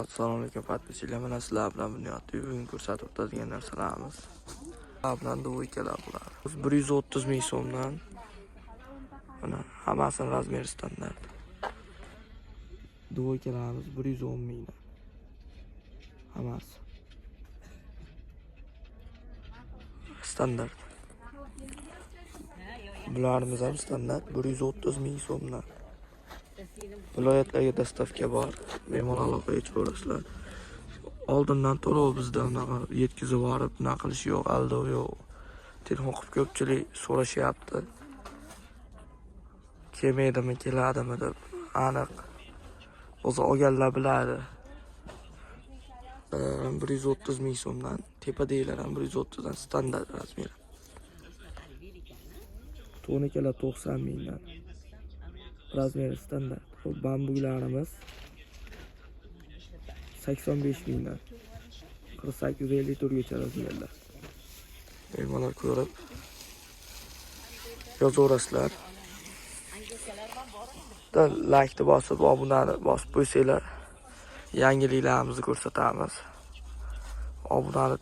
Assalomu alaykum podpischilar. Mana sizlar bilan bunyodda bugun ko'rsatib o'tadigan narsalarimiz. Sizlar bilan dvoykalar bular. 130 ming so'mdan. Mana hammasini razmeri standart. Dvoykalarimiz 110 mingdan. Hammasi standart. Bularimiz ham standart 130 ming so'mdan. Viloyatlarga dastavka bor. Bemalol aloqaga chiqaverasizlar. Oldindan to'lov bizda unaqa yetkazib borib, nima qilish yo'q, aldov yo'q. Telefon qilib ko'pchilik so'rashyapti. Kelmaydimi, keladimi deb. Aniq. O'zi olganlar biladi. 130 ming so'mdan, tepadagilari ham 130 dan standart razmer. To'nikalar 90 mingdan. Razmeri standart. Bambuklarimiz 85 mingdan 48-50 turgacha razmerlar. Bemalol ko'rib yozaverasizlar. Like bosib, obunani bosib qo'ysanglar, yangiliklarimizni ko'rsatamiz. Obunani